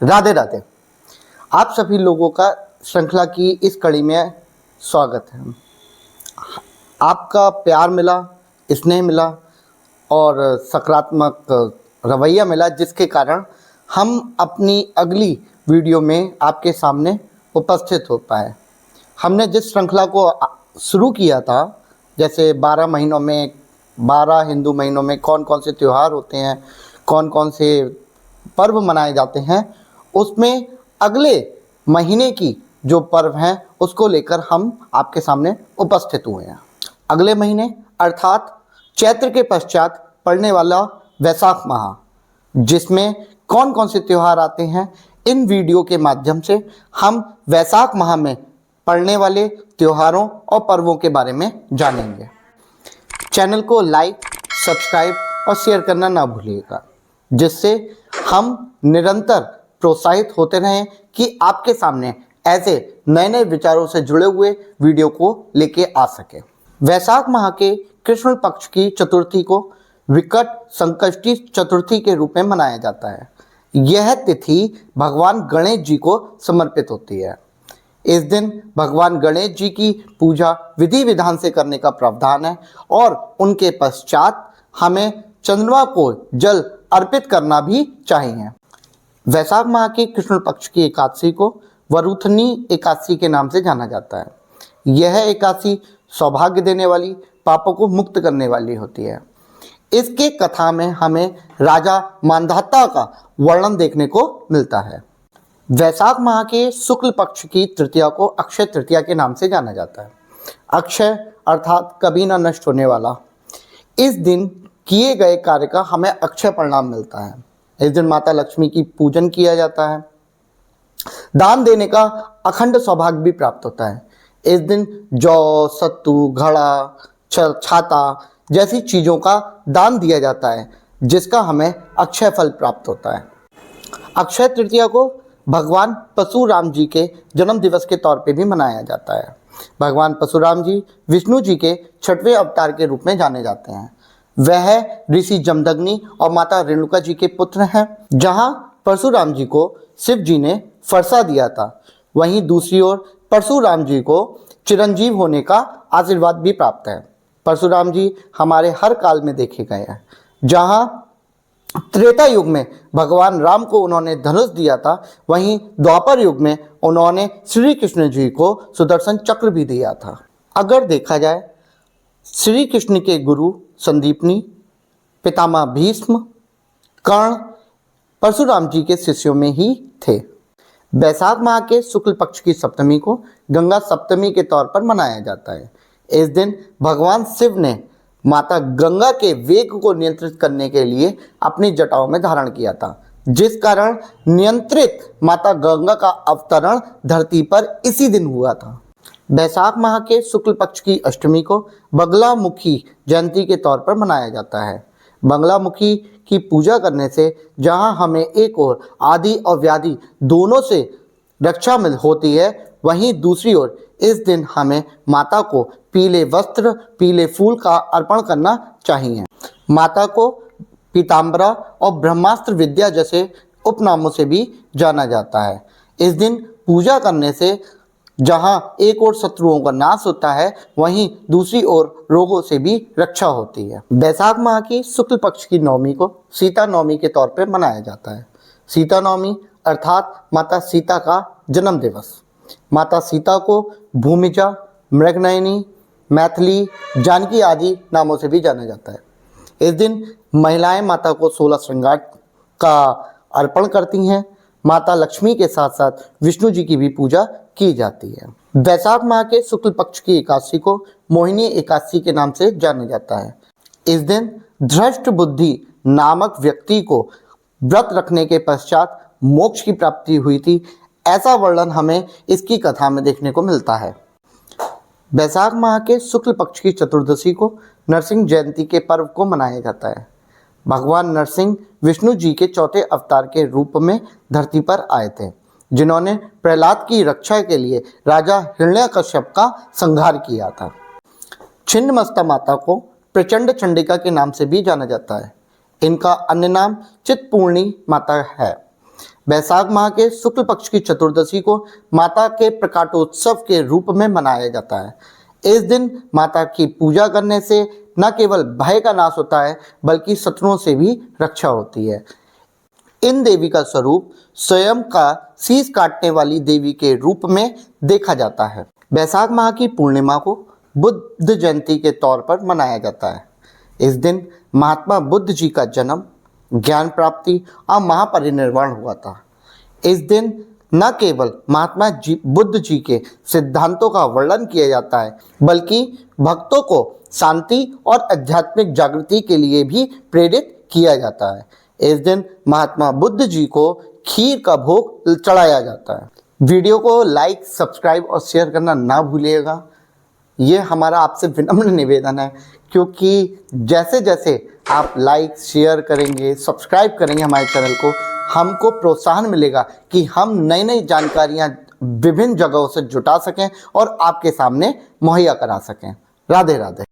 राधे राधे। आप सभी लोगों का श्रृंखला की इस कड़ी में स्वागत है। आपका प्यार मिला, स्नेह मिला और सकारात्मक रवैया मिला, जिसके कारण हम अपनी अगली वीडियो में आपके सामने उपस्थित हो पाए। हमने जिस श्रृंखला को शुरू किया था, जैसे 12 महीनों में 12 हिंदू महीनों में कौन कौन से त्यौहार होते हैं, कौन कौन से पर्व मनाए जाते हैं, उसमें अगले महीने की जो पर्व हैं उसको लेकर हम आपके सामने उपस्थित हुए हैं। अगले महीने अर्थात चैत्र के पश्चात पड़ने वाला वैशाख माह, जिसमें कौन कौन से त्यौहार आते हैं, इन वीडियो के माध्यम से हम वैशाख माह में पड़ने वाले त्योहारों और पर्वों के बारे में जानेंगे। चैनल को लाइक, सब्सक्राइब और शेयर करना ना भूलिएगा, जिससे हम निरंतर प्रोत्साहित होते रहें कि आपके सामने ऐसे नए नए विचारों से जुड़े हुए वीडियो को लेके आ सके। वैशाख माह के कृष्ण पक्ष की चतुर्थी को विकट संकष्टी चतुर्थी के रूप में मनाया जाता है। यह तिथि भगवान गणेश जी को समर्पित होती है। इस दिन भगवान गणेश जी की पूजा विधि विधान से करने का प्रावधान है और उनके पश्चात हमें चंद्रमा को जल अर्पित करना भी चाहिए। वैशाख माह की कृष्ण पक्ष की एकादशी को वरुथनी एकादशी के नाम से जाना जाता है। यह एकादशी सौभाग्य देने वाली, पापों को मुक्त करने वाली होती है। इसके कथा में हमें राजा मांधाता का वर्णन देखने को मिलता है। वैशाख माह के शुक्ल पक्ष की तृतीया को अक्षय तृतीया के नाम से जाना जाता है। अक्षय अर्थात कभी न नष्ट होने वाला। इस दिन किए गए कार्य का हमें अक्षय परिणाम मिलता है। इस दिन माता लक्ष्मी की पूजन किया जाता है। दान देने का अखंड सौभाग्य भी प्राप्त होता है। इस दिन जौ, सत्तू, घड़ा, छाता जैसी चीज़ों का दान दिया जाता है, जिसका हमें अक्षय फल प्राप्त होता है। अक्षय तृतीया को भगवान परशुराम जी के जन्म दिवस के तौर पे भी मनाया जाता है। भगवान परशुराम जी विष्णु जी के 6वें अवतार के रूप में जाने जाते हैं। वह ऋषि जमदग्नि और माता रेणुका जी के पुत्र हैं। जहां परशुराम जी को शिव जी ने फरसा दिया था, वहीं दूसरी ओर परशुराम जी को चिरंजीव होने का आशीर्वाद भी प्राप्त है। परशुराम जी हमारे हर काल में देखे गए हैं। जहां त्रेता युग में भगवान राम को उन्होंने धनुष दिया था, वहीं द्वापर युग में उन्होंने श्री कृष्ण जी को सुदर्शन चक्र भी दिया था। अगर देखा जाए, श्री कृष्ण के गुरु संदीपनी, पितामह भीष्म, कर्ण परशुराम जी के शिष्यों में ही थे। वैशाख माह के शुक्ल पक्ष की सप्तमी को गंगा सप्तमी के तौर पर मनाया जाता है। इस दिन भगवान शिव ने माता गंगा के वेग को नियंत्रित करने के लिए अपनी जटाओं में धारण किया था, जिस कारण नियंत्रित माता गंगा का अवतरण धरती पर इसी दिन हुआ था। वैशाख माह के शुक्ल पक्ष की अष्टमी को बगलामुखी जयंती के तौर पर मनाया जाता है। बगलामुखी की पूजा करने से जहां हमें एक ओर आदि और व्याधि दोनों से रक्षा मिल होती है, वहीं दूसरी ओर इस दिन हमें माता को पीले वस्त्र, पीले फूल का अर्पण करना चाहिए। माता को पीताम्बरा और ब्रह्मास्त्र विद्या जैसे उपनामों से भी जाना जाता है। इस दिन पूजा करने से जहां एक ओर शत्रुओं का नाश होता है, वहीं दूसरी ओर रोगों से भी रक्षा होती है। वैशाख माह की शुक्ल पक्ष की नवमी को सीता नवमी के तौर पर मनाया जाता है। सीता नवमी अर्थात माता सीता का जन्म दिवस। माता सीता को भूमिजा, मृगनयनी, मैथिली, जानकी आदि नामों से भी जाना जाता है। इस दिन महिलाएं माता को 16 श्रृंगार का अर्पण करती हैं। माता लक्ष्मी के साथ साथ विष्णु जी की भी पूजा की जाती है। वैशाख माह के शुक्ल पक्ष की एकादशी को मोहिनी एकादशी के नाम से जाना जाता है। इस दिन धृष्ट बुद्धि नामक व्यक्ति को व्रत रखने के पश्चात मोक्ष की प्राप्ति हुई थी, ऐसा वर्णन हमें इसकी कथा में देखने को मिलता है। वैशाख माह के शुक्ल पक्ष की चतुर्दशी को नरसिंह जयंती के पर्व को मनाया जाता है। भगवान नरसिंह विष्णु जी के 4थे अवतार के रूप में धरती पर आए थे, जिन्होंने प्रहलाद की रक्षा के लिए राजा हिरण्यकश्यप का संहार किया था। छिन्नमस्ता माता को प्रचंड चंडिका के नाम से भी जाना जाता है। इनका अन्य नाम चित्तपूर्णी माता है। बैसाख माह के शुक्ल पक्ष की चतुर्दशी को माता के प्रकाटोत्सव के रूप में मनाया जाता है। इस दिन माता की पूजा करने से न केवल भय का नाश होता है बल्कि शत्रुओं से भी रक्षा होती है। इन देवी का स्वरूप स्वयं का शीश काटने वाली देवी के रूप में देखा जाता है। बैसाख माह की पूर्णिमा को बुद्ध जयंती के तौर पर मनाया जाता है। इस दिन महात्मा बुद्ध जी का जन्म, ज्ञान प्राप्ति और महापरिनिर्वाण हुआ था। इस दिन न केवल महात्मा बुद्ध जी के सिद्धांतों का वर्णन किया जाता है बल्कि भक्तों को शांति और आध्यात्मिक जागृति के लिए भी प्रेरित किया जाता है। इस दिन महात्मा बुद्ध जी को खीर का भोग चढ़ाया जाता है। वीडियो को लाइक, सब्सक्राइब और शेयर करना ना भूलिएगा। ये हमारा आपसे विनम्र निवेदन है, क्योंकि जैसे जैसे आप लाइक, शेयर करेंगे, सब्सक्राइब करेंगे हमारे चैनल को, हमको प्रोत्साहन मिलेगा कि हम नई नई जानकारियाँ विभिन्न जगहों से जुटा सकें और आपके सामने मुहैया करा सकें। राधे राधे।